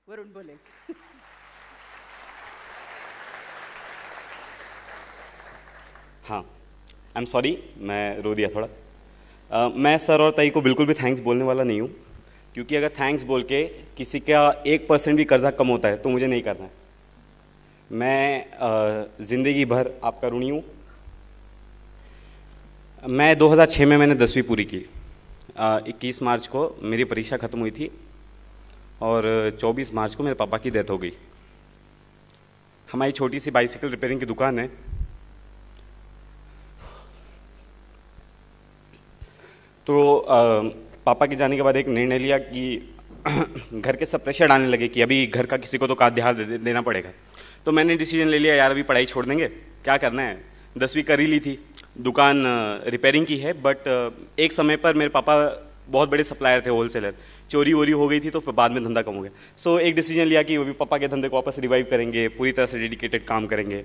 वरुण बोले। हाँ, I am sorry, मैं रो दिया थोड़ा। मैं सर और ताई को बिल्कुल भी थैंक्स बोलने वाला नहीं हूँ, क्योंकि अगर थैंक्स बोल के किसी का 1% भी कर्जा कम होता है तो मुझे नहीं करना है। मैं ज़िंदगी भर आपका ऋणी हूँ। मैं 2006 में मैंने 10वीं पूरी की। 21 मार्च को मेरी परीक्षा ख़त्म हुई थी और 24 मार्च को मेरे पापा की डेथ हो गई। हमारी छोटी सी बाइसिकल रिपेयरिंग की दुकान है। तो पापा के जाने के बाद एक निर्णय लिया कि घर के सब प्रेशर डालने लगे कि अभी घर का किसी को तो का ध्यान देना पड़ेगा। तो मैंने डिसीजन ले लिया, यार अभी पढ़ाई छोड़ देंगे, क्या करना है। 10वीं कर ही ली थी, दुकान रिपेयरिंग की है, बट एक समय पर मेरे पापा बहुत बड़े सप्लायर थे, होलसेलर। चोरी वोरी हो गई थी तो फिर बाद में धंधा कम हो गया। सो एक डिसीजन लिया कि अभी पापा के धंधे को वापस रिवाइव करेंगे, पूरी तरह से डेडिकेटेड काम करेंगे।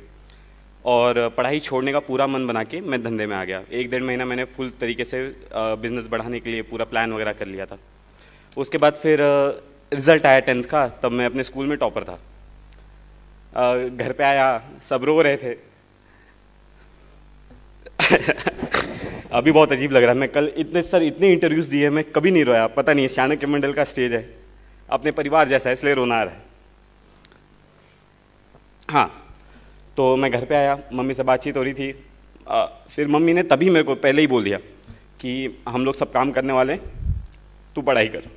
और पढ़ाई छोड़ने का पूरा मन बना के मैं धंधे में आ गया। 1-1.5 महीना मैंने फुल तरीके से बिज़नेस बढ़ाने के लिए पूरा प्लान वगैरह कर लिया था। उसके बाद फिर रिज़ल्ट आया 10th का, तब मैं अपने स्कूल में टॉपर था। घर पे आया, सब रो रहे थे। अभी बहुत अजीब लग रहा है। मैं कल इतने इंटरव्यूज़ दिए, मैं कभी नहीं रोया। पता नहीं, चाणक्य मंडल का स्टेज है, अपने परिवार जैसा है, इसलिए रोना आ रहा है। हाँ, तो मैं घर पे आया, मम्मी से बातचीत हो रही थी। फिर मम्मी ने तभी मेरे को पहले ही बोल दिया कि हम लोग सब काम करने वाले हैं, तू पढ़ाई कर।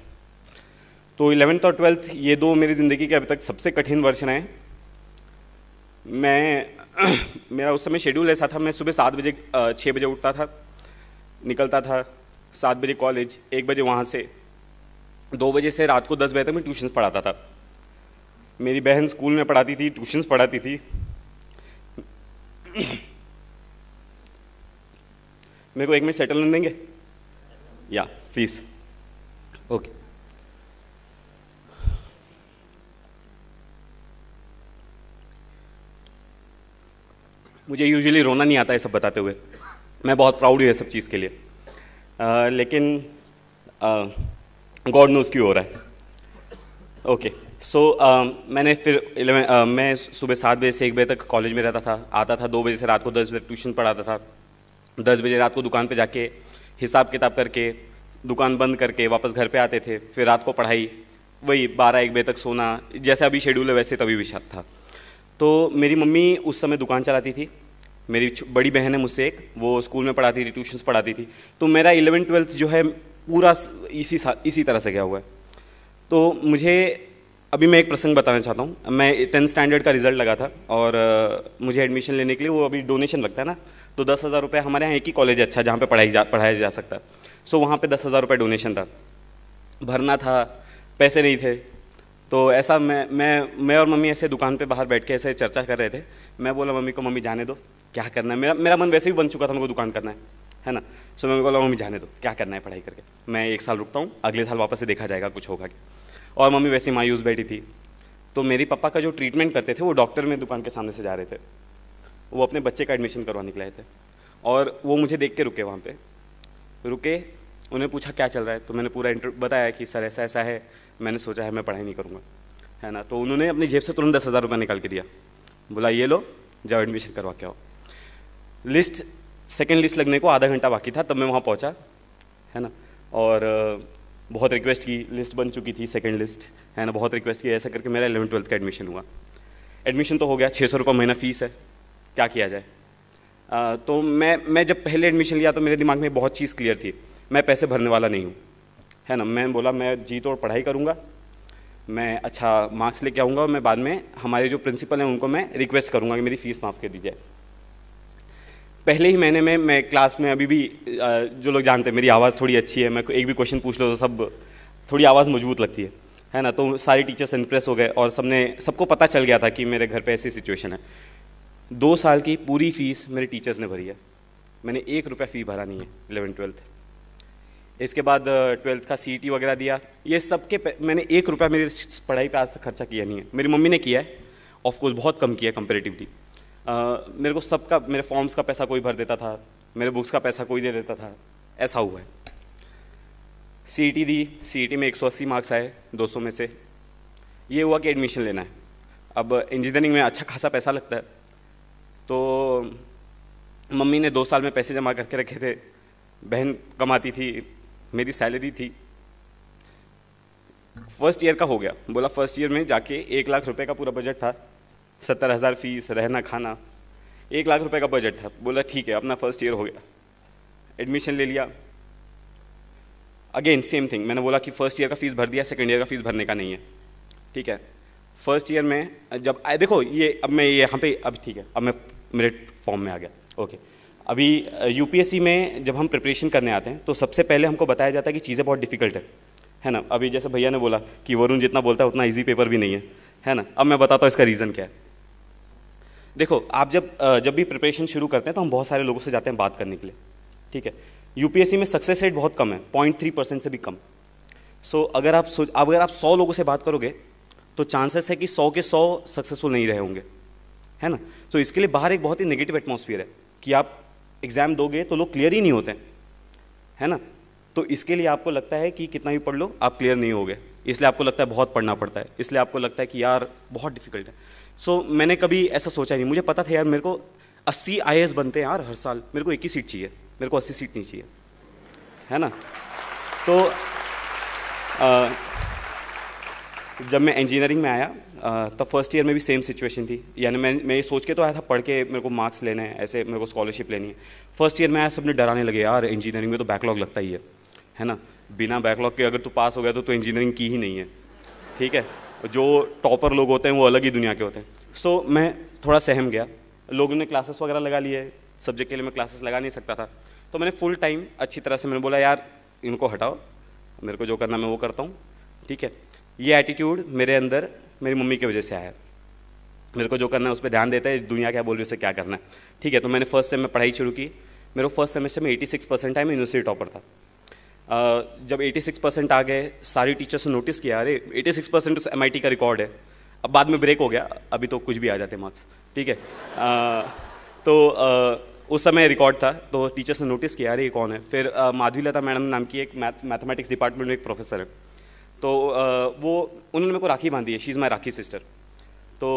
तो 11th और 12th ये दो मेरी ज़िंदगी के अभी तक सबसे कठिन वर्ष रहे हैं। मेरा उस समय शेड्यूल ऐसा था, मैं सुबह 7 बजे 6 बजे उठता था, निकलता था 7 बजे कॉलेज, 1 बजे वहाँ से 2 बजे से रात को 10 बजे तक मैं ट्यूशन्स पढ़ाता था। मेरी बहन स्कूल में पढ़ाती थी, ट्यूशन्स पढ़ाती थी। मेरे को 1 मिनट सेटल होने देंगे? या प्लीज़। ओके। मुझे यूजुअली रोना नहीं आता है सब बताते हुए, मैं बहुत प्राउड हूँ ये सब चीज़ के लिए। लेकिन गॉड नोज़ क्यों हो रहा है। ओके, सो मैंने फिर मैं सुबह 7 बजे से 1 बजे तक कॉलेज में रहता था, आता था 2 बजे से रात को 10 बजे तक ट्यूशन पढ़ाता था। 10 बजे रात को दुकान पे जाके हिसाब किताब करके दुकान बंद करके वापस घर पे आते थे। फिर रात को पढ़ाई, वही 12-1 बजे तक सोना, जैसे अभी शेड्यूल है वैसे तभी भी था। तो मेरी मम्मी उस समय दुकान चलाती थी। मेरी बड़ी बहन है मुझसे एक, वो स्कूल में पढ़ाती थी, ट्यूशन्स पढ़ाती थी। तो मेरा 11th-12th जो है पूरा इसी तरह से गया हुआ है। तो मुझे अभी मैं एक प्रसंग बताना चाहता हूँ। मैं 10th स्टैंडर्ड का रिज़ल्ट लगा था और मुझे एडमिशन लेने के लिए वो अभी डोनेशन लगता है ना, तो 10,000 रुपये, हमारे यहाँ एक ही कॉलेज है अच्छा जहाँ पे पढ़ाया जा सकता है। सो वहाँ पे 10,000 रुपये डोनेशन था, भरना था, पैसे नहीं थे। तो ऐसा मैं और मम्मी ऐसे दुकान पे बाहर बैठ के ऐसे चर्चा कर रहे थे। मैं बोला मम्मी को, मम्मी जाने दो, क्या करना है। मेरा मन वैसे भी बन चुका था, मेरे को दुकान करना है ना। सो मैं बोला मम्मी जाने दो, क्या करना है पढ़ाई करके, मैं 1 साल रुकता हूँ, अगले साल वापस से देखा जाएगा कुछ होगा क्या। और मम्मी वैसे मायूस बैठी थी। तो मेरी पापा का जो ट्रीटमेंट करते थे वो डॉक्टर में दुकान के सामने से जा रहे थे, वो अपने बच्चे का एडमिशन करवाने के लिए आए थे। और वो मुझे देख के रुके, वहाँ पे रुके, उन्हें पूछा क्या चल रहा है। तो मैंने पूरा बताया कि सर ऐसा ऐसा है, मैंने सोचा है मैं पढ़ाई नहीं करूँगा, है ना। तो उन्होंने अपनी जेब से तुरंत 10,000 रुपये निकाल के दिया, बोला ये लो, जाओ एडमिशन करवा के आओ। सेकेंड लिस्ट लगने को आधा घंटा बाकी था, तब मैं वहाँ पहुँचा, है ना। और बहुत रिक्वेस्ट की, लिस्ट बन चुकी थी सेकेंड लिस्ट, है ना। बहुत रिक्वेस्ट की, ऐसा करके मेरा 11th-12th का एडमिशन हुआ। एडमिशन तो हो गया, 600 रुपये महीना फ़ीस है, क्या किया जाए। तो मैं जब पहले एडमिशन लिया तो मेरे दिमाग में बहुत चीज़ क्लियर थी, मैं पैसे भरने वाला नहीं हूँ, है ना। मैं बोला मैं जी तोड़ पढ़ाई करूँगा, मैं अच्छा मार्क्स लेके आऊँगा और मैं बाद में हमारे जो प्रिंसिपल हैं उनको मैं रिक्वेस्ट करूँगा कि मेरी फ़ीस माफ़ कर दीजिए। पहले ही महीने में मैं क्लास में, अभी भी जो लोग जानते हैं मेरी आवाज़ थोड़ी अच्छी है, मैं एक भी क्वेश्चन पूछ लो तो सब थोड़ी आवाज़ मजबूत लगती है ना। तो सारे टीचर्स इम्प्रेस हो गए और सबको पता चल गया था कि मेरे घर पे ऐसी सिचुएशन है। 2 साल की पूरी फ़ीस मेरे टीचर्स ने भरी है, मैंने 1 रुपया फ़ी भरा नहीं है 11th-12th। इसके बाद 12th का CET वगैरह दिया, ये सब के मैंने 1 रुपया मेरी पढ़ाई पे आज तक खर्चा किया नहीं है। मेरी मम्मी ने किया है, ऑफकोर्स बहुत कम किया है कंपेरेटिवली। मेरे को सबका, मेरे फॉर्म्स का पैसा कोई भर देता था, मेरे बुक्स का पैसा कोई दे देता था, ऐसा हुआ है। CET दी, CET में 180 मार्क्स आए 200 में से। ये हुआ कि एडमिशन लेना है। अब इंजीनियरिंग में अच्छा खासा पैसा लगता है, तो मम्मी ने 2 साल में पैसे जमा करके रखे थे, बहन कमाती थी, मेरी सैलरी थी। फर्स्ट ईयर का हो गया, बोला फर्स्ट ईयर में जाके 1 लाख रुपए का पूरा बजट था, 70,000 फीस, रहना खाना, 1 लाख रुपए का बजट था। बोला ठीक है, अपना फर्स्ट ईयर हो गया, एडमिशन ले लिया। अगेन सेम थिंग, मैंने बोला कि फर्स्ट ईयर का फीस भर दिया, सेकंड ईयर का फीस भरने का नहीं है, ठीक है। फर्स्ट ईयर में जब देखो ये अब मैं यहाँ पे अब ठीक है, अब मैं मेरे फॉर्म में आ गया, ओके। अभी यूपीएससी में जब हम प्रिपरेशन करने आते हैं तो सबसे पहले हमको बताया जाता है कि चीज़ें बहुत डिफिकल्ट है ना। अभी जैसे भैया ने बोला कि वरुण जितना बोलता है उतना ईजी पेपर भी नहीं है ना। अब मैं बताता हूँ इसका रीज़न क्या है। देखो आप जब भी प्रिपरेशन शुरू करते हैं तो हम बहुत सारे लोगों से जाते हैं बात करने के लिए, ठीक है। यूपीएससी में सक्सेस रेट बहुत कम है, 0.3% से भी कम। सो अगर आप 100 लोगों से बात करोगे तो चांसेस है कि 100 के 100 सक्सेसफुल नहीं रहे होंगे, है ना। तो इसके लिए बाहर एक बहुत ही नेगेटिव एटमॉस्फेयर है कि आप एग्ज़ाम दोगे तो लोग क्लियर ही नहीं होते, है ना। तो इसके लिए आपको लगता है कि कितना भी पढ़ लो आप क्लियर नहीं होगे, इसलिए आपको लगता है बहुत पढ़ना पड़ता है, इसलिए आपको लगता है कि यार बहुत डिफिकल्ट है। सो मैंने कभी ऐसा सोचा नहीं, मुझे पता था यार मेरे को 80 IAS बनते हैं यार हर साल, मेरे को 1 ही सीट चाहिए, मेरे को 80 सीट नहीं चाहिए, है ना। तो जब मैं इंजीनियरिंग में आया तब फर्स्ट ईयर में भी सेम सिचुएशन थी, यानी मैं ये सोच के तो आया था पढ़ के मेरे को मार्क्स लेने हैं, ऐसे मेरे को स्कॉलरशिप लेनी है। फर्स्ट ईयर में आया, सबने डराने लगे यार इंजीनियरिंग में तो बैकलॉग लगता ही है ना। बिना बैकलॉग के अगर तू पास हो गया तो इंजीनियरिंग की ही नहीं है, ठीक है। जो टॉपर लोग होते हैं वो अलग ही दुनिया के होते हैं। सो मैं थोड़ा सहम गया, लोगों ने क्लासेस वगैरह लगा लिए, सब्जेक्ट के लिए मैं क्लासेस लगा नहीं सकता था, तो मैंने फुल टाइम अच्छी तरह से मैंने बोला यार इनको हटाओ, मेरे को जो करना मैं वो करता हूँ, ठीक है। ये एटीट्यूड मेरे अंदर मेरी मम्मी की वजह से आया, मेरे को जो करना है उस पर ध्यान देता है, दुनिया क्या बोल रही है उससे क्या करना है, ठीक है। तो मैंने फर्स्ट सेम में पढ़ाई शुरू की, मेरे फर्स्ट सेमेस्टर में 86% आए, मैं यूनिवर्सिटी टॉपर था। जब 86% आ गए, सारी टीचर्स ने नोटिस किया अरे 86% तो MIT का रिकॉर्ड है। अब बाद में ब्रेक हो गया, अभी तो कुछ भी आ जाते मार्क्स, ठीक है। तो उस समय रिकॉर्ड था, तो टीचर्स ने नोटिस किया अरे ये कौन है। फिर माधवीलता मैडम नाम की एक मैथमेटिक्स डिपार्टमेंट में एक प्रोफेसर है, तो वो उन्होंने मेरे को राखी बांधी है, she is my rakhi sister. तो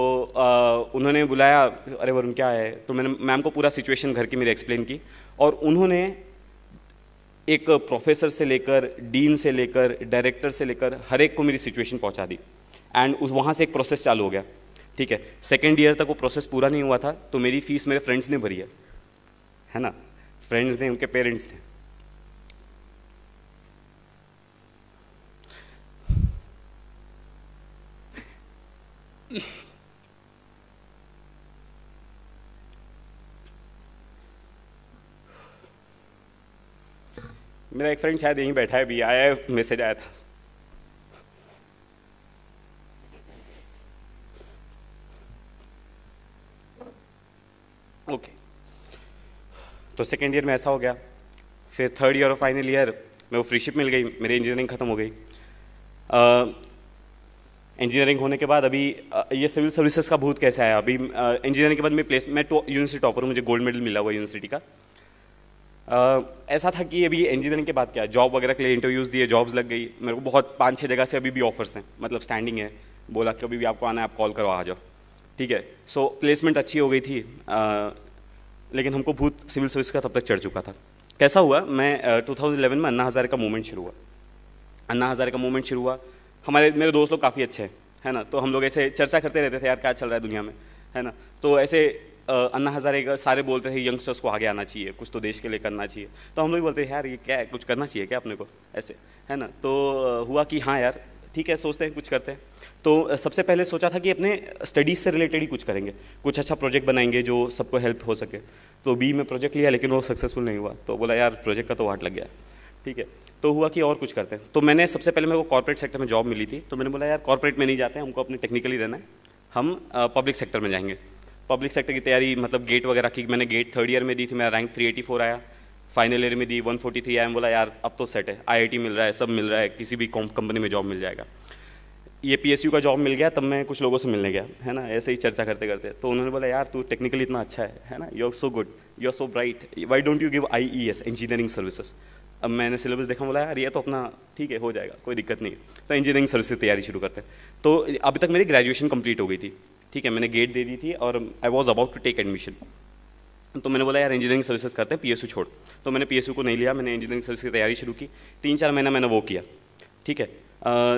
उन्होंने बुलाया, अरे वरुण क्या है, तो मैंने मैम को पूरा सिचुएशन घर की मेरी एक्सप्लेन की, और उन्होंने एक प्रोफेसर से लेकर डीन से लेकर डायरेक्टर से लेकर हर एक को मेरी सिचुएशन पहुंचा दी, एंड वहाँ से एक प्रोसेस चालू हो गया, ठीक है। सेकेंड ईयर तक वो प्रोसेस पूरा नहीं हुआ था, तो मेरी फीस मेरे फ्रेंड्स ने भरी है ना, फ्रेंड्स ने, उनके पेरेंट्स ने। मेरा एक फ्रेंड शायद यहीं बैठा है, भी आया है, मैसेज आया था। ओके, तो सेकेंड ईयर में ऐसा हो गया। फिर थर्ड ईयर और फाइनल ईयर में वो फ्रीशिप मिल गई, मेरी इंजीनियरिंग ख़त्म हो गई। इंजीनियरिंग होने के बाद अभी ये सिविल सर्विसेज का भूत कैसे आया। अभी इंजीनियरिंग के बाद मैं यूनिवर्सिटी टॉपर हूँ, मुझे गोल्ड मेडल मिला हुआ यूनिवर्सिटी का। ऐसा था कि अभी इंजीनियरिंग के बाद क्या, जॉब वगैरह के लिए इंटरव्यूज़ दिए, जॉब्स लग गई मेरे को, बहुत 5-6 जगह से अभी भी ऑफर्स हैं, मतलब स्टैंडिंग है। बोला कि अभी भी आपको आना है, आप कॉल करो आ जाओ, ठीक है। सो प्लेसमेंट अच्छी हो गई थी, लेकिन हमको भूत सिविल सर्विस का तब तक चढ़ चुका था। कैसा हुआ, मैं 2011 में अन्ना हज़ारे का मूवमेंट शुरू हुआ। अन्ना हज़ारे का मूवमेंट शुरू हुआ, मेरे दोस्त लोग काफ़ी अच्छे हैं, है ना, तो हम लोग ऐसे चर्चा करते रहते थे यार क्या चल रहा है दुनिया में, है ना। तो ऐसे अन्ना हज़ारे का सारे बोलते थे यंगस्टर्स को आगे आना चाहिए, कुछ तो देश के लिए करना चाहिए। तो हम लोग बोलते हैं यार ये क्या है, कुछ करना चाहिए क्या अपने को, ऐसे, है ना। तो हुआ कि हाँ यार ठीक है, सोचते हैं कुछ करते हैं। तो सबसे पहले सोचा था कि अपने स्टडीज़ से रिलेटेड ही कुछ करेंगे, कुछ अच्छा प्रोजेक्ट बनाएंगे जो सबको हेल्प हो सके। तो बी में प्रोजेक्ट लिया, लेकिन वो सक्सेसफुल नहीं हुआ, तो बोला यार प्रोजेक्ट का तो वाट लग गया, ठीक है। तो हुआ कि और कुछ करते हैं। तो मैंने सबसे पहले मेरे को कॉर्पोरेट सेक्टर में जॉब मिली थी, तो मैंने बोला यार कॉर्पोरेट में नहीं जाते हैं, हमको अपने टेक्निकली रहना है, हम पब्लिक सेक्टर में जाएंगे। पब्लिक सेक्टर की तैयारी, मतलब गेट वगैरह की मैंने गेट थर्ड ईयर में दी थी, मेरा रैंक 384 आया। फाइनल ईयर में दी 143 आया। बोला यार अब तो सेट है, IIT मिल रहा है, सब मिल रहा है, किसी भी कंपनी में जॉब मिल जाएगा। ये PSU का जॉब मिल गया, तब मैं कुछ लोगों से मिलने गया, है ना, ऐसे ही चर्चा करते करते। तो उन्होंने बोला यार तू टेक्निकली इतना अच्छा है ना, you are so good, you are so bright, why don't you give IES, engineering services. अब मैंने सिलेबस देखा, बोला यार ये तो अपना ठीक है, हो जाएगा, कोई दिक्कत नहीं है। तो इंजीनियरिंग सर्विस से तैयारी शुरू करते हैं। तो अभी तक मेरी ग्रेजुएशन कंप्लीट हो गई थी, ठीक है, मैंने गेट दे दी थी और I was about to take admission. तो मैंने बोला यार इंजीनियरिंग सर्विसेज करते हैं, पीएसयू छोड़। तो मैंने पीएसयू को नहीं लिया, मैंने इंजीनियरिंग सर्विस की तैयारी शुरू की। 3-4 महीना मैंने वो किया, ठीक है,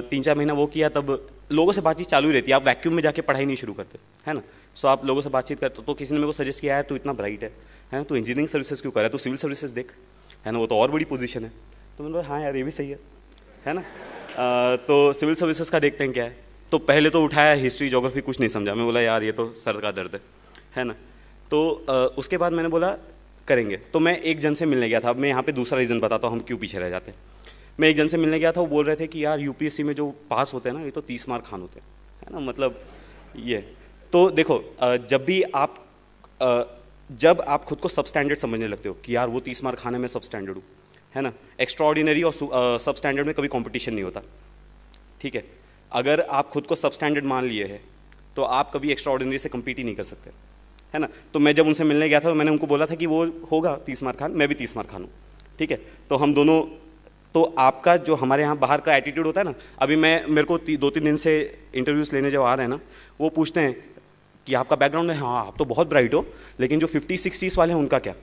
3-4 महीना वो किया। तब लोगों से बातचीत चालू ही रहती है, आप वैक्यूम में जाके पढ़ाई नहीं शुरू करते, है ना। सो आप लोगों से बातचीत करते, तो किसी ने मेरे को सजेस्ट किया, यार तू इतना ब्राइट है ना, तू इंजीनियरिंग सर्विसेज क्यों कर रहा है, तू सिविल सर्विसेज देख, है ना, वो तो और बड़ी पोजीशन है। तो मैंने बोला हाँ यार ये भी सही है ना। तो सिविल सर्विसेज का देखते हैं क्या है। तो पहले तो उठाया हिस्ट्री ज्योग्राफी, कुछ नहीं समझा। मैं बोला यार ये तो सर का दर्द है ना। तो उसके बाद मैंने बोला करेंगे। तो मैं एक जन से मिलने गया था। अब मैं यहाँ पे दूसरा रीज़न बताता हूँ हम क्यों पीछे रह जाते हैं। मैं एक जन से मिलने गया था, वो बोल रहे थे कि यार यूपीएससी में जो पास होते हैं ना, ये तो 30 मार्क खान होते हैं, है ना, मतलब ये। तो देखो जब आप खुद को सब स्टैंडर्ड समझने लगते हो कि यार वो 30 मार्क खाने में सब स्टैंडर्ड हूँ, है ना, एक्स्ट्रा ऑर्डिनरी और सब स्टैंडर्ड में कभी कंपटीशन नहीं होता, ठीक है। अगर आप खुद को सब स्टैंडर्ड मान लिए हैं तो आप कभी एक्स्ट्रा ऑर्डिनरी से कम्पीट ही नहीं कर सकते, है ना। तो मैं जब उनसे मिलने गया था तो मैंने उनको बोला था कि वो होगा 30 मार्क खान, मैं भी 30 मार्क खान हूँ, ठीक है। तो हम दोनों, तो आपका जो हमारे यहाँ बाहर का एटीट्यूड होता है ना, अभी मेरे को 2-3 दिन से इंटरव्यूज़ लेने जो आ रहे हैं ना, वो पूछते हैं कि आपका बैकग्राउंड है, हाँ आप तो बहुत ब्राइट हो, लेकिन जो 50-60s वाले हैं उनका क्या,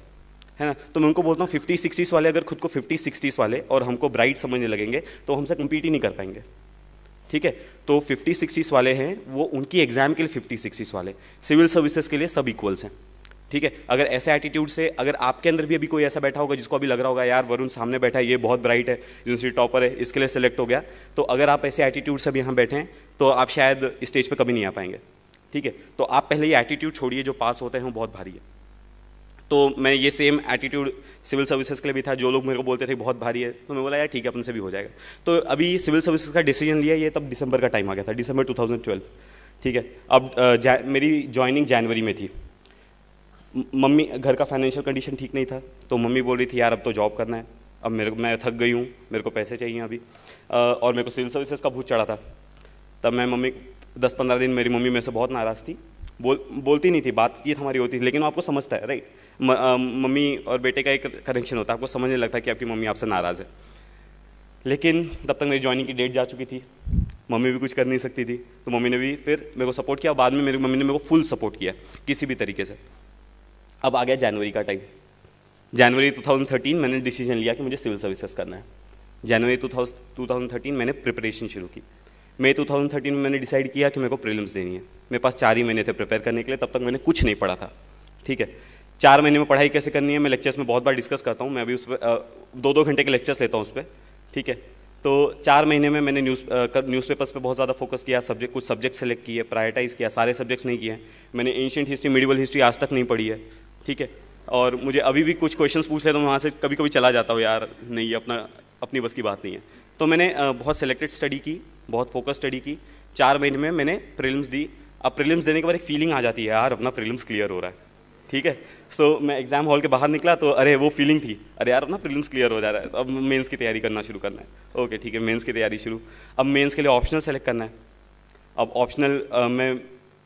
है ना। तो मैं उनको बोलता हूँ 50-60s वाले अगर खुद को 50-60s वाले और हमको ब्राइट समझने लगेंगे तो हमसे कम्पीट ही नहीं कर पाएंगे, ठीक है। तो 50-60s वाले हैं वो, उनकी एग्जाम के लिए 50-60s वाले, सिविल सर्विसेज के लिए सब इक्वल्स हैं, ठीक है। अगर ऐसे एटीट्यूड से, अगर आपके अंदर भी अभी कोई ऐसा बैठा होगा जिसको अभी लग रहा होगा यार वरुण सामने बैठा है, ये बहुत ब्राइट है, यूनिवर्सिटी टॉपर है, इसके लिए सेलेक्ट हो गया, तो अगर आप ऐसे एटीट्यूड से भी यहाँ बैठे हैं तो आप शायद स्टेज पर कभी नहीं आ पाएंगे, ठीक है। तो आप पहले ये एटीट्यूड छोड़िए, जो पास होते हैं वो बहुत भारी है। तो मैं ये सेम एटीट्यूड सिविल सर्विसेज के लिए भी था। जो लोग मेरे को बोलते थे बहुत भारी है, तो मैं बोला यार ठीक है अपन से भी हो जाएगा। तो अभी सिविल सर्विसेज का डिसीजन लिया, ये तब दिसंबर का टाइम आ गया था, दिसंबर 2012, ठीक है। अब मेरी ज्वाइनिंग जनवरी में थी। मम्मी, घर का फाइनेंशियल कंडीशन ठीक नहीं था, तो मम्मी बोल रही थी यार अब तो जॉब करना है, अब मैं थक गई हूँ, मेरे को पैसे चाहिए अभी, और मेरे को सिविल सर्विसेज का भूत चढ़ा था। तब मैं 10-15 दिन मेरी मम्मी मेरे से बहुत नाराज़ थी, बोलती नहीं थी, बातचीत हमारी होती थी, लेकिन आपको समझता है राइट, मम्मी और बेटे का एक कनेक्शन होता है, आपको समझने लगता है कि आपकी मम्मी आपसे नाराज़ है। लेकिन तब तक मेरी ज्वाइनिंग की डेट जा चुकी थी, मम्मी भी कुछ कर नहीं सकती थी, तो मम्मी ने भी फिर मेरे को सपोर्ट किया। बाद में मेरी मम्मी ने मेरे को फुल सपोर्ट किया किसी भी तरीके से। अब आ गया जनवरी का टाइम। जनवरी 2013 मैंने डिसीजन लिया कि मुझे सिविल सर्विसेज करना है। जनवरी 2013 मैंने प्रिपरेशन शुरू की। मई 2013 में मैंने डिसाइड किया कि मेरे को प्रीलिम्स देनी है। मेरे पास 4 ही महीने थे प्रिपेयर करने के लिए, तब तक मैंने कुछ नहीं पढ़ा था, ठीक है। 4 महीने में पढ़ाई कैसे करनी है मैं लेक्चर्स में बहुत बार डिस्कस करता हूँ, मैं अभी उस पर 2-2 घंटे के लेक्चर्स लेता हूँ उस पर, ठीक है। तो 4 महीने में मैंने न्यूज़पेपर्स पे बहुत ज़्यादा फोकस किया, कुछ सब्जेक्ट सेलेक्ट किए, प्रायोरिटाइज़ किया, सारे सब्जेक्ट्स नहीं किए। मैंने एंशिएंट हिस्ट्री, मिडिवल हिस्ट्री आज तक नहीं पढ़ी है, ठीक है। और मुझे अभी भी कुछ क्वेश्चंस पूछ लेता हूँ, वहाँ से कभी कभी चला जाता हूँ, यार नहीं अपनी बस की बात नहीं है। तो मैंने बहुत सेलेक्टेड स्टडी की, बहुत फोकस स्टडी की। 4 महीने में मैंने प्रीलिम्स दी। अब प्रीलिम्स देने के बाद एक फीलिंग आ जाती है, यार अपना प्रीलिम्स क्लियर हो रहा है, ठीक है। सो मैं एग्जाम हॉल के बाहर निकला तो अरे वो फीलिंग थी, अरे यार अपना प्रीलिम्स क्लियर हो जा रहा है, अब मेंस की तैयारी करना शुरू करना है। ओके ठीक है, मेंस की तैयारी शुरू। अब मेंस के लिए ऑप्शनल सेलेक्ट करना है। अब ऑप्शनल मैं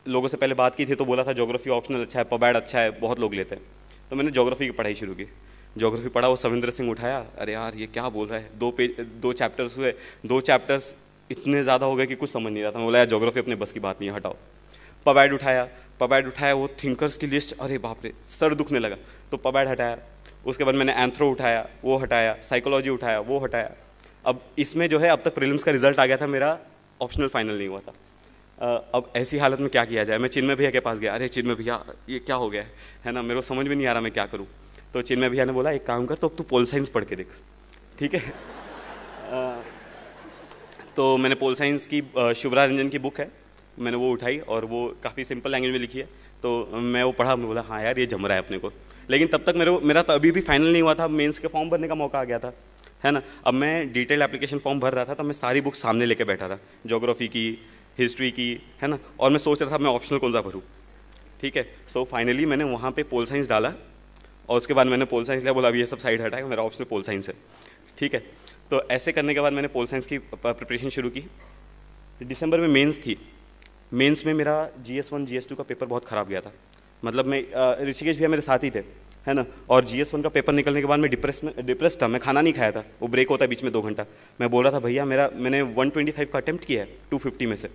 लोगों से पहले बात की थी तो बोला था ज्योग्राफी ऑप्शनल अच्छा है, पबैड अच्छा है, बहुत लोग लेते हैं। तो मैंने ज्योग्राफी की पढ़ाई शुरू की। ज्योग्राफी पढ़ा, वो सविंद्र सिंह उठाया, अरे यार ये क्या बोल रहा है, 2 चैप्टर्स हुए, 2 चैप्टर्स इतने ज़्यादा हो गए कि कुछ समझ नहीं रहा था। मैं बोला यार ज्योग्राफी अपने बस की बात नहीं है, हटाओ। पबैड उठाया, वो थिंकर्स की लिस्ट, अरे बाप रे सर दुखने लगा, तो पबैड हटाया। उसके बाद मैंने एंथ्रो उठाया, वो हटाया, साइकोलॉजी उठाया, वो हटाया। अब इसमें जो है अब तक प्रीलिम्स का रिजल्ट आ गया था, मेरा ऑप्शनल फाइनल नहीं हुआ था। अब ऐसी हालत में क्या किया जाए, मैं चिन्मय भैया के पास गया, अरे चिन्मय भैया ये क्या हो गया है ना, मेरे को समझ में नहीं आ रहा मैं क्या करूँ। तो चिन्मय भैया ने बोला एक काम कर, तो अब तू पोल साइंस पढ़ के देख, ठीक है। तो मैंने पोल साइंस की शुभ्रा रंजन की बुक है, मैंने वो उठाई और वो काफ़ी सिंपल लैंग्वेज में लिखी है, तो मैं वो पढ़ा। मैं बोला हाँ यार ये जम रहा है अपने को। लेकिन तब तक मेरा तो अभी भी फाइनल नहीं हुआ था, मेंस के फॉर्म भरने का मौका आ गया था, है ना। अब मैं डिटेल एप्लीकेशन फॉर्म भर रहा था, तब मैं सारी बुक सामने लेके बैठा था, ज्योग्राफी की, हिस्ट्री की, है ना, और मैं सोच रहा था मैं ऑप्शनल कौन सा भरूँ, ठीक है। सो फाइनली मैंने वहाँ पे पोल साइंस डाला और उसके बाद मैंने पोल साइंस लिया, बोला अब ये सब साइड हटाएगा, मेरा ऑप्शनल पोल साइंस है, ठीक है। तो ऐसे करने के बाद मैंने पोल साइंस की प्रिपरेशन शुरू की। दिसंबर में मेंस थी। मेंस में मेरा GS1 GS2 का पेपर बहुत ख़राब गया था। मतलब मैं ऋषिकेश भैया मेरे साथ ही थे, है ना। और GS1 का पेपर निकलने के बाद मैं डिप्रेस था, मैं खाना नहीं खाया था, वो ब्रेक होता है बीच में 2 घंटा। मैं बोल रहा था भैया मैंने 125 का अटेम्प्ट किया है 250 में से,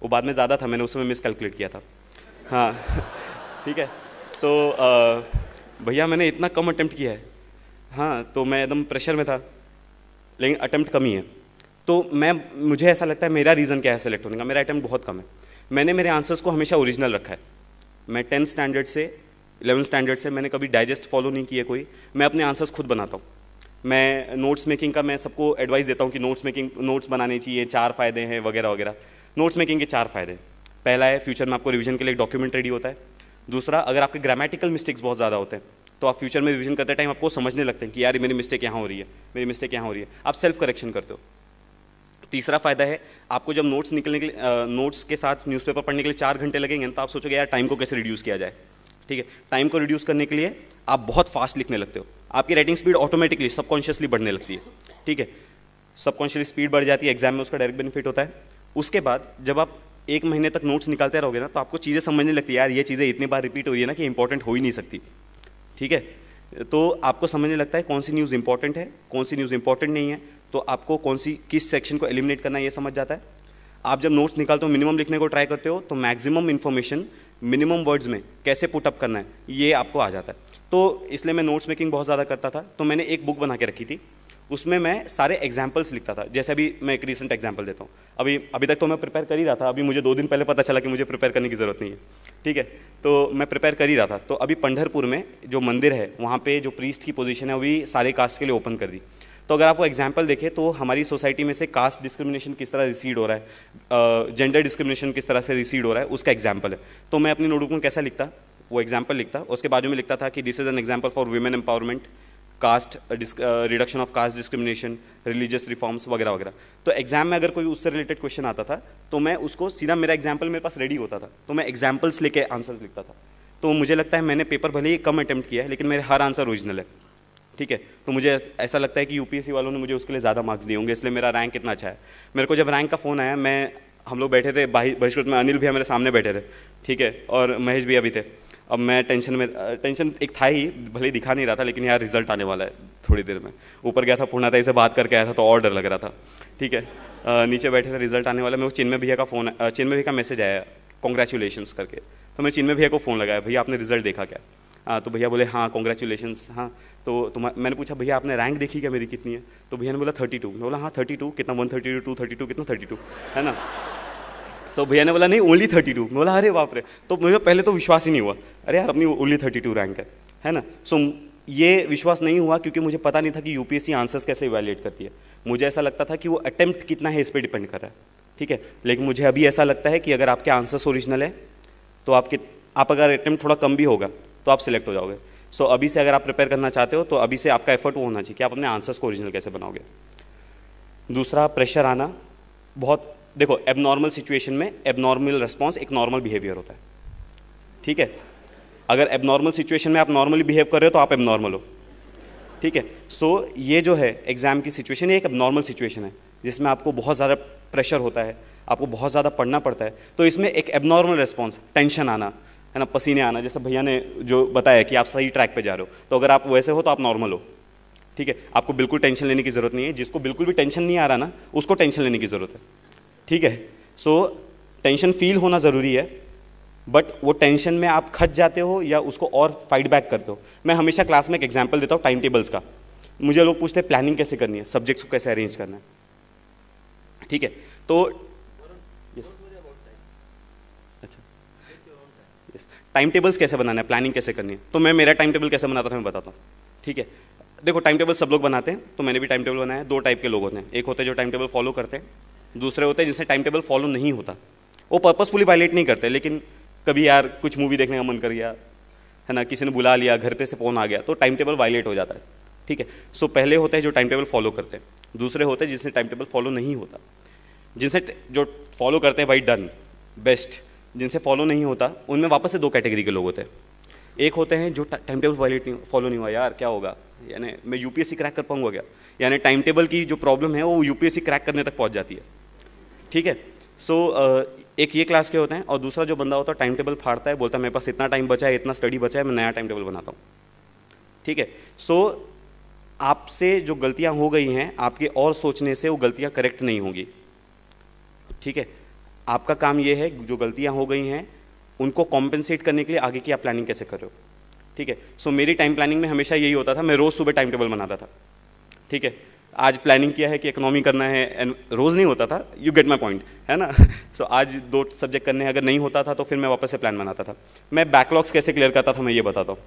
वो बाद में ज़्यादा था, मैंने उस समय मिस कैलकुलेट किया था। हाँ ठीक है, तो भैया मैंने इतना कम अटेम्प्ट किया है। हाँ, तो मैं एकदम प्रेशर में था, लेकिन अटेम्प्ट कम ही है। तो मुझे ऐसा लगता है मेरा रीज़न क्या है सेलेक्ट होने का, मेरा अटेम्प्ट बहुत कम है। मैंने मेरे आंसर्स को हमेशा ओरिजिनल रखा है। मैं 10th स्टैंडर्ड से 11th स्टैंडर्ड से मैंने कभी डाइजेस्ट फॉलो नहीं किया कोई, मैं अपने आंसर्स खुद बनाता हूँ। मैं नोट्स मेकिंग का मैं सबको एडवाइस देता हूँ कि नोट्स बनाने चाहिए, 4 फ़ायदे हैं वगैरह वगैरह। नोट्स मेकिंग के 4 फ़ायदे, पहला है फ्यूचर में आपको रिवीजन के लिए एक डॉक्यूमेंट रेडी होता है। दूसरा, अगर आपके ग्रामेटिकल मिस्टेक्स बहुत ज़्यादा होते हैं तो आप फ्यूचर में रिवीजन करते टाइम आपको समझने लगते हैं कि यार मेरी मिस्टेक यहाँ हो रही है, मेरी मिस्टेक यहाँ हो रही है, आप सेल्फ करेक्शन करते हो। तीसरा फ़ायदा है, आपको जब नोट्स निकलने के लिए नोट्स के साथ न्यूज़पेपर पढ़ने के लिए 4 घंटे लगेंगे तो आप सोचोगे यार टाइम को कैसे रिड्यूस किया जाए। ठीक है, टाइम को रिड्यूस करने के लिए आप बहुत फास्ट लिखने लगते हो, आपकी राइटिंग स्पीड ऑटोमेटिकली सबकॉन्शियसली बढ़ने लगती है। ठीक है, सबकॉन्शियसली स्पीड बढ़ जाती है, एग्जाम में उसका डायरेक्ट बेनिफिट होता है। उसके बाद जब आप 1 महीने तक नोट्स निकालते रहोगे ना, तो आपको चीज़ें समझने लगती है, यार ये चीज़ें इतनी बार रिपीट हो रही है ना कि इंपॉर्टेंट हो ही नहीं सकती। ठीक है, तो आपको समझने लगता है कौन सी न्यूज़ इंपॉर्टेंट है, कौन सी न्यूज़ इंपॉर्टेंट नहीं है, तो आपको किस सेक्शन को एलिमिनेट करना है ये समझ जाता है। आप जब नोट्स निकालते हो, मिनिमम लिखने को ट्राई करते हो, तो मैक्सिमम इन्फॉर्मेशन मिनिमम वर्ड्स में कैसे पुटअप करना है ये आपको आ जाता है। तो इसलिए मैं नोट्स मेकिंग बहुत ज़्यादा करता था। तो मैंने एक बुक बना के रखी थी, उसमें मैं सारे एग्जाम्पल्स लिखता था। जैसे अभी मैं एक रीसेंट एग्जाम्पल देता हूँ, अभी तक तो मैं प्रिपेयर कर ही रहा था, अभी मुझे 2 दिन पहले पता चला कि मुझे प्रिपेयर करने की ज़रूरत नहीं है। ठीक है, तो मैं प्रिपेयर कर ही रहा था। तो अभी पंढरपुर में जो मंदिर है वहाँ पे जो प्रीस्ट की पोजीशन है अभी सारे कास्ट के लिए ओपन कर दी। तो अगर आप वो एग्जाम्पल देखें तो हमारी सोसाइटी में से कास्ट डिस्क्रिमिनेशन किस तरह रिसीड हो रहा है, जेंडर डिस्क्रिमिनेशन किस तरह से रिसीड हो रहा है, उसका एग्जाम्पल है। तो मैं अपनी नोटबुक में कैसा लिखता, वो एग्जाम्पल लिखता, उसके बाजू में लिखता था कि this is an example for women empowerment, caste reduction of caste discrimination, religious reforms वगैरह वगैरह। तो एग्जाम में अगर कोई उससे रिलेटेड क्वेश्चन आता था तो मैं उसको सीधा, मेरा एग्जाम्पल मेरे पास रेडी होता था, तो मैं एग्जाम्पल्स लेके आंसर्स लिखता था। तो मुझे लगता है मैंने पेपर भले ही कम अटैम्प्ट किया है, लेकिन मेरे हर आंसर ओरिजिनल है। ठीक है, तो मुझे ऐसा लगता है कि यूपीएससी वालों ने मुझे उसके लिए ज़्यादा मार्क्स दिए होंगे, इसलिए मेरा रैंक इतना अच्छा है। मेरे को जब रैंक का फ़ोन आया, हम लोग बैठे थे बहिष्कृत में, अनिल भैया मेरे सामने बैठे थे, ठीक है, और महेश भैया भी थे। अब मैं टेंशन एक था ही, भले ही दिखा नहीं रहा था, लेकिन यार रिजल्ट आने वाला है थोड़ी देर में। ऊपर गया था पूर्णाताई से बात करके आया था तो और डर लग रहा था। ठीक है, नीचे बैठे थे, रिजल्ट आने वाला, मेरे को चिन्मय भैया का मैसेज आया कॉन्ग्रेचुलेशंस करके। तो मैं चिन्मय भैया को फ़ोन लगाया, भैया आपने रिजल्ट देखा क्या? तो भैया बोले हाँ कॉन्ग्रेचुलेशंस। हाँ, तो मैंने पूछा भैया आपने रैंक देखी क्या मेरी कितनी है? तो भैया ने बोला 32। मैं बोला हाँ 32 कितना, 132 232 कितना 32 है ना। सो भैया ने बोला नहीं ओनली 32। मैं बोला अरे बाप रे। तो मुझे पहले तो विश्वास ही नहीं हुआ, अरे यार अपनी ओनली 32 रैंक है ना। सो ये विश्वास नहीं हुआ क्योंकि मुझे पता नहीं था कि यूपीएससी आंसर्स कैसे इवैल्यूएट करती है। मुझे ऐसा लगता था कि वो अटेम्प्ट कितना है इस पर डिपेंड कर रहा है। ठीक है, लेकिन मुझे अभी ऐसा लगता है कि अगर आपके आंसर्स ओरिजिनल है तो आप अगर अटेम्प्ट थोड़ा कम भी होगा तो आप सिलेक्ट हो जाओगे। सो अभी से अगर आप प्रिपेयर करना चाहते हो तो अभी से आपका एफर्ट वो होना चाहिए कि आप अपने आंसर्स को ओरिजिनल कैसे बनाओगे। दूसरा, प्रेशर आना बहुत, देखो एबनॉर्मल सिचुएशन में एबनॉर्मल रिस्पॉन्स एक नॉर्मल बिहेवियर होता है। ठीक है, अगर एबनॉर्मल सिचुएशन में आप नॉर्मली बिहेव कर रहे हो तो आप एबनॉर्मल हो। ठीक है, सो ये जो है एग्जाम की सिचुएशन, ये एक एबनॉर्मल सिचुएशन है जिसमें आपको बहुत ज़्यादा प्रेशर होता है, आपको बहुत ज़्यादा पढ़ना पड़ता है। तो इसमें एक एबनॉर्मल रिस्पॉन्स, टेंशन आना है ना, पसीने आना, जैसे भैया ने जो बताया कि आप सही ट्रैक पे जा रहे हो, तो अगर आप वैसे हो तो आप नॉर्मल हो। ठीक है, आपको बिल्कुल टेंशन लेने की ज़रूरत नहीं है। जिसको बिल्कुल भी टेंशन नहीं आ रहा ना, उसको टेंशन लेने की ज़रूरत है। ठीक है, सो टेंशन फील होना ज़रूरी है, बट वो टेंशन में आप खच जाते हो या उसको और फाइट बैक करते हो। मैं हमेशा क्लास में एक एग्जाम्पल देता हूँ टाइम टेबल्स का। मुझे लोग पूछते हैं प्लानिंग कैसे करनी है, सब्जेक्ट्स को कैसे अरेंज करना है। ठीक है, तो टाइम टेबल्स कैसे बनाना है, प्लानिंग कैसे करनी है। तो मैं मेरा टाइम टेबल कैसे बनाता था मैं बताता हूँ। ठीक है, देखो टाइम टेबल सब लोग बनाते हैं, तो मैंने भी टाइम टेबल बनाया। 2 टाइप के लोग होते हैं, एक होते हैं जो टाइम टेबल फॉलो करते हैं, दूसरे होते हैं जिससे टाइम टेबल फॉलो नहीं होता। वो पर्पसफुली वायलेट नहीं करते, लेकिन कभी यार कुछ मूवी देखने का मन कर गया है ना, किसी ने बुला लिया, घर पे से फ़ोन आ गया, तो टाइम टेबल वायलेट हो जाता है। ठीक है, सो पहले होते हैं जो टाइम टेबल फॉलो करते हैं, दूसरे होते हैं जिससे टाइम टेबल फॉलो नहीं होता। जिनसे जो फॉलो करते हैं भाई डन बेस्ट, जिनसे फॉलो नहीं होता उनमें वापस से 2 कैटेगरी के लोग होते हैं। एक होते हैं जो टाइम टेबल फॉलो नहीं हुआ, यार क्या होगा, यानी मैं यूपीएससी क्रैक कर पाऊंगा क्या, यानी टाइम टेबल की जो प्रॉब्लम है वो यूपीएससी क्रैक करने तक पहुंच जाती है। ठीक है, सो एक ये क्लास के होते हैं, और दूसरा जो बंदा होता है टाइम टेबल फाड़ता है, बोलता है मेरे पास इतना टाइम बचा है, इतना स्टडी बचा है, मैं नया टाइम टेबल बनाता हूँ। ठीक है। सो आपसे जो गलतियां हो गई हैं, आपके और सोचने से वो गलतियां करेक्ट नहीं होंगी, ठीक है। आपका काम ये है जो गलतियां हो गई हैं उनको कॉम्पेंसेट करने के लिए आगे की आप प्लानिंग कैसे कर रहे हो, ठीक है। सो मेरी टाइम प्लानिंग में हमेशा यही होता था, मैं रोज़ सुबह टाइम टेबल बनाता था, ठीक है। आज प्लानिंग किया है कि इकोनॉमी करना है, एंड रोज़ नहीं होता था, यू गेट माई पॉइंट, है ना। सो आज 2 सब्जेक्ट करने हैं, अगर नहीं होता था तो फिर मैं वापस से प्लान बनाता था। मैं बैकलॉग्स कैसे क्लियर करता था मैं ये बताता हूँ,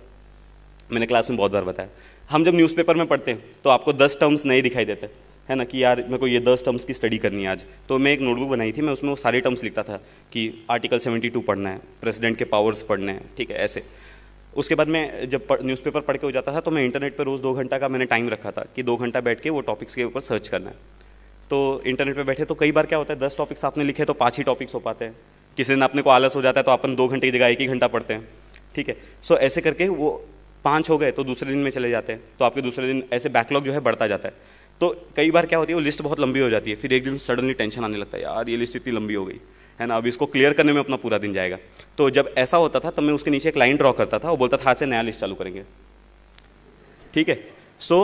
मैंने क्लास में बहुत बार बताया। हम जब न्यूज़पेपर में पढ़ते हैं तो आपको 10 टर्म्स नए दिखाई देते हैं, है ना, कि यार मेरे को ये 10 टर्म्स की स्टडी करनी है आज, तो मैं एक नोटबुक बनाई थी, मैं उसमें वो सारे टर्म्स लिखता था कि आर्टिकल 72 पढ़ना है, प्रेसिडेंट के पावर्स पढ़ने हैं, ठीक है, ऐसे। उसके बाद मैं जब न्यूज़पेपर पढ़ के हो जाता था तो मैं इंटरनेट पर रोज़ 2 घंटा का मैंने टाइम रखा था कि 2 घंटा बैठ के वो टॉपिक्स के ऊपर सर्च करना है। तो इंटरनेट पे बैठे तो कई बार क्या होता है 10 टॉपिक्स आपने लिखे तो 5 ही टॉपिक्स हो पाते हैं, किसी दिन अपने को आलस हो जाता है तो अपन 2 घंटे की जगह 1 ही घंटा पढ़ते हैं, ठीक है। सो ऐसे करके वो 5 हो गए तो दूसरे दिन में चले जाते हैं, तो आपके दूसरे दिन ऐसे बैकलॉग जो है बढ़ता जाता है। तो कई बार क्या होती है वो लिस्ट बहुत लंबी हो जाती है, फिर एक दिन सडनली टेंशन आने लगता है, यार ये लिस्ट इतनी लंबी हो गई, है ना, अब इसको क्लियर करने में अपना पूरा दिन जाएगा। तो जब ऐसा होता था तब मैं उसके नीचे एक लाइन ड्रॉ करता था और बोलता था आज से नया लिस्ट चालू करेंगे, ठीक है। सो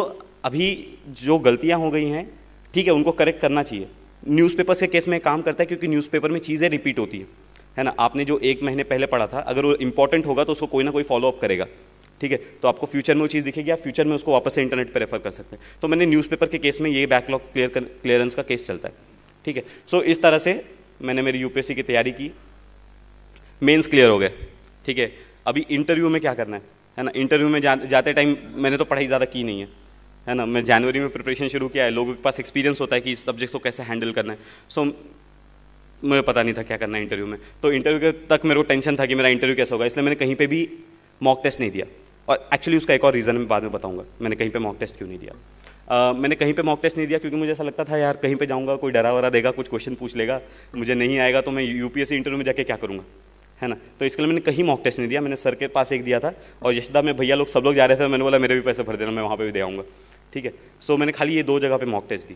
अभी जो गलतियां हो गई हैं, ठीक है, उनको करेक्ट करना चाहिए। न्यूज़पेपर्स के केस में काम करता है क्योंकि न्यूज़पेपर में चीज़ें रिपीट होती है ना। आपने जो 1 महीने पहले पढ़ा था अगर वो इंपॉर्टेंट होगा तो उसको कोई ना कोई फॉलोअप करेगा, ठीक है। तो आपको फ्यूचर में वो चीज़ दिखेगी, आप फ्यूचर में उसको वापस से इंटरनेट पर रेफर कर सकते हैं। तो मैंने न्यूज़पेपर के केस में ये बैकलॉग क्लियरेंस का केस चलता है, ठीक है। सो इस तरह से मैंने मेरी यूपीएससी की तैयारी की, मेंस क्लियर हो गए, ठीक है। अभी इंटरव्यू में क्या करना है ना। इंटरव्यू में जाते टाइम मैंने तो पढ़ाई ज़्यादा की नहीं है ना। मैं जनवरी में प्रिपरेशन शुरू किया है, लोगों के पास एक्सपीरियंस होता है कि इस सब्जेक्ट को कैसे हैंडल करना है। सो मुझे पता नहीं था क्या करना है इंटरव्यू में, तो इंटरव्यू तक मेरे को टेंशन था कि मेरा इंटरव्यू कैसा होगा, इसलिए मैंने कहीं पे भी मॉक टेस्ट नहीं दिया। और एक्चुअली उसका एक और रीज़न मैं बाद में बताऊंगा मैंने कहीं पे मॉक टेस्ट क्यों नहीं दिया। मैंने कहीं पे मॉक टेस्ट नहीं दिया क्योंकि मुझे ऐसा लगता था यार कहीं पे जाऊंगा कोई डरा वरा देगा, कुछ क्वेश्चन पूछ लेगा, मुझे नहीं आएगा तो मैं यूपीएससी इंटरव्यू में जाके क्या करूँगा, है ना। तो इसके लिए मैंने कहीं मॉक टेस्ट नहीं दिया, मैंने सर के पास एक दिया था और यशदा में भैया लोग सब लोग जा रहे थे, मैंने बोला मेरे भी पैसे भर देना, मैं वहाँ पर भी दे आऊँगा, ठीक है। सो मैंने खाली ये 2 जगह पर मॉक टेस्ट दी।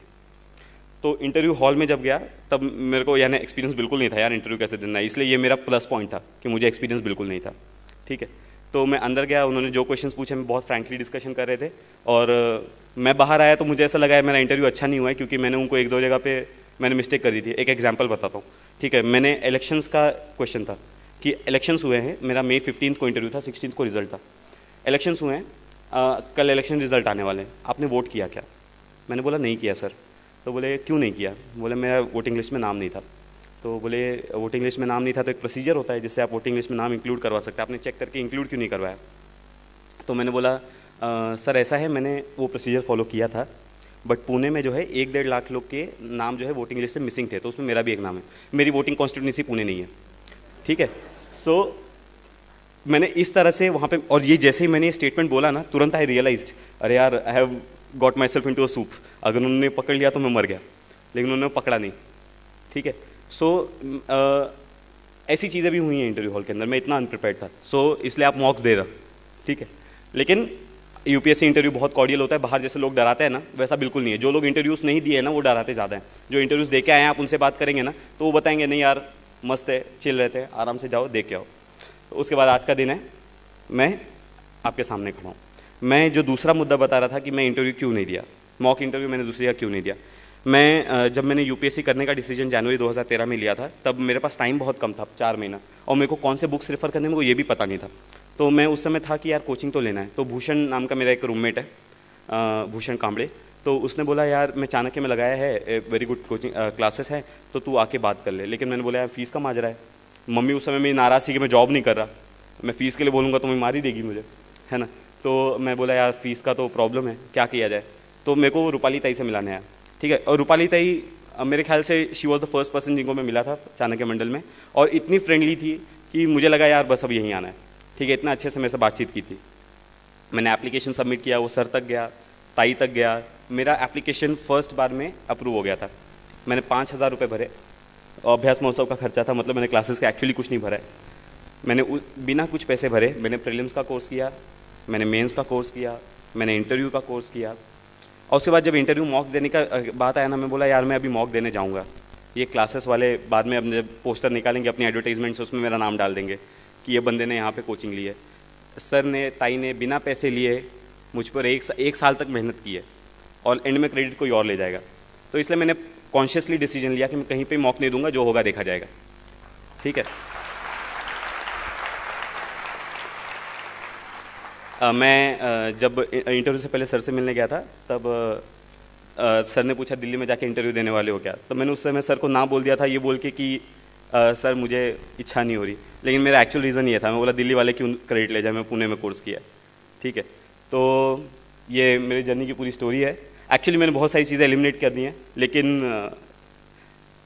तो इंटरव्यू हॉल में जब गया तब मेरे को यानी एक्सपीरियंस बिल्कुल नहीं था यार इंटरव्यू कैसे देना है, इसलिए ये मेरा प्लस पॉइंट था कि मुझे एक्सपीरियंस बिल्कुल नहीं था, ठीक है। तो मैं अंदर गया, उन्होंने जो क्वेश्चंस पूछे मैं बहुत फ्रैंकली डिस्कशन कर रहे थे और मैं बाहर आया तो मुझे ऐसा लगा है मेरा इंटरव्यू अच्छा नहीं हुआ है क्योंकि मैंने उनको 1-2 जगह पे मैंने मिस्टेक कर दी थी। एक एग्जांपल बताता हूँ, ठीक है। मैंने इलेक्शंस का क्वेश्चन था कि इलेक्शंस हुए हैं, मेरा May 15 को इंटरव्यू था, 16 को रिजल्ट था। इलेक्शंस हुए हैं, कल इलेक्शन रिजल्ट आने वाले हैं, आपने वोट किया क्या? मैंने बोला नहीं किया सर। तो बोले क्यों नहीं किया? बोले मेरा वोटिंग लिस्ट में नाम नहीं था। तो बोले वोटिंग लिस्ट में नाम नहीं था तो एक प्रोसीजर होता है जिससे आप वोटिंग लिस्ट में नाम इंक्लूड करवा सकते हैं, आपने चेक करके इंक्लूड क्यों नहीं करवाया? तो मैंने बोला सर ऐसा है, मैंने वो प्रोसीजर फॉलो किया था बट पुणे में जो है 1-1.5 लाख लोग के नाम जो है वोटिंग लिस्ट से मिसिंग थे, तो उसमें मेरा भी एक नाम है, मेरी वोटिंग कॉन्स्टिट्यूंसी पुणे नहीं है, ठीक है। सो मैंने इस तरह से वहाँ पे, और ये जैसे ही मैंने ये स्टेटमेंट बोला ना तुरंत आई रियलाइज्ड अरे यार I have got myself into a soup, अगर उन्होंने पकड़ लिया तो मैं मर गया, लेकिन उन्होंने पकड़ा नहीं, ठीक है। सो ऐसी चीज़ें भी हुई हैं इंटरव्यू हॉल के अंदर, मैं इतना अनप्रिपेयर्ड था, सो इसलिए आप मॉक दे रहा, ठीक है। लेकिन यूपीएससी इंटरव्यू बहुत कॉर्डियल होता है, बाहर जैसे लोग डराते हैं ना वैसा बिल्कुल नहीं है। जो लोग इंटरव्यूज़ नहीं दिए हैं ना वो डराते ज़्यादा हैं, जो इंटरव्यूज़ दे के आए हैं आप उनसे बात करेंगे ना तो वो बताएंगे नहीं यार मस्त है, चिल रहते हैं, आराम से जाओ देख के आओ। तो उसके बाद आज का दिन है, मैं आपके सामने खड़ा हूँ। मैं जो दूसरा मुद्दा बता रहा था कि मैं इंटरव्यू क्यों नहीं दिया, मॉक इंटरव्यू मैंने दूसरी जगह क्यों नहीं दिया। मैं जब मैंने यूपीएससी करने का डिसीजन जनवरी 2013 में लिया था तब मेरे पास टाइम बहुत कम था, 4 महीना, और मेरे को कौन से बुक्स रेफ़र करने में वो ये भी पता नहीं था। तो मैं उस समय था कि यार कोचिंग तो लेना है। तो भूषण नाम का मेरा एक रूममेट है, भूषण कांबड़े, तो उसने बोला यार मैं चाणक्य में लगाया है, वेरी गुड कोचिंग क्लासेस है तो तू आके बात कर ले। लेकिन मैंने बोला यार फ़ीस का माजरा है, मम्मी उस समय मेरी नाराज़ थी कि मैं जॉब नहीं कर रहा, मैं फ़ीस के लिए बोलूँगा तो मैं मार ही देगी मुझे, है ना। तो मैं बोला यार फ़ीस का तो प्रॉब्लम है, क्या किया जाए। तो मेरे को रूपाली ताई से मिलाने आया, ठीक है। और रूपाली ताई मेरे ख्याल से she was the first person जिनको मैं मिला था चाणक्य मंडल में, और इतनी फ्रेंडली थी कि मुझे लगा यार बस अब यहीं आना है, ठीक है। इतना अच्छे से मेरे से बातचीत की थी। मैंने एप्लीकेशन सबमिट किया, वो सर तक गया, ताई तक गया, मेरा एप्लीकेशन फर्स्ट बार में अप्रूव हो गया था। मैंने 5,000 रुपये भरे, अभ्यास महोत्सव का खर्चा था, मतलब मैंने क्लासेस का एक्चुअली कुछ नहीं भरा है। मैंने बिना कुछ पैसे भरे मैंने प्रीलिम्स का कोर्स किया, मैंने मेंस का कोर्स किया, मैंने इंटरव्यू का कोर्स किया, और उसके बाद जब इंटरव्यू मॉक देने का बात आया ना, मैं बोला यार मैं अभी मॉक देने जाऊँगा, ये क्लासेस वाले बाद में अपने पोस्टर निकालेंगे अपनी एडवर्टाइजमेंट से, उसमें मेरा नाम डाल देंगे कि ये बंदे ने यहाँ पे कोचिंग ली है। सर ने ताई ने बिना पैसे लिए मुझ पर एक साल तक मेहनत की है और एंड में क्रेडिट कोई और ले जाएगा। तो इसलिए मैंने कॉन्शियसली डिसीजन लिया कि मैं कहीं पे मौका नहीं दूंगा, जो होगा देखा जाएगा। ठीक है। मैं जब इंटरव्यू से पहले सर से मिलने गया था, तब सर ने पूछा दिल्ली में जाके इंटरव्यू देने वाले हो क्या? तो मैंने उस समय सर को ना बोल दिया था, ये बोल के कि सर मुझे इच्छा नहीं हो रही। लेकिन मेरा एक्चुअल रीज़न ये था, मैं बोला दिल्ली वाले क्यों क्रेडिट ले जाए, मैं पुणे में कोर्स किया। ठीक है। तो ये मेरी जर्नी की पूरी स्टोरी है। एक्चुअली मैंने बहुत सारी चीज़ें एलिमिनेट कर दी हैं, लेकिन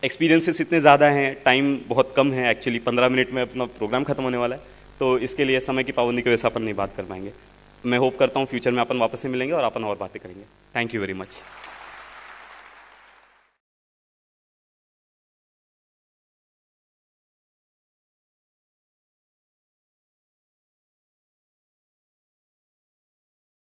एक्सपीरियंसेस इतने ज़्यादा हैं, टाइम बहुत कम है। एक्चुअली 15 मिनट में अपना प्रोग्राम खत्म होने वाला है, तो इसके लिए समय की पाबंदी की वजह से अपन नहीं बात कर पाएंगे। मैं होप करता हूँ फ्यूचर में अपन वापस से मिलेंगे और अपन और बातें करेंगे। Thank you very much.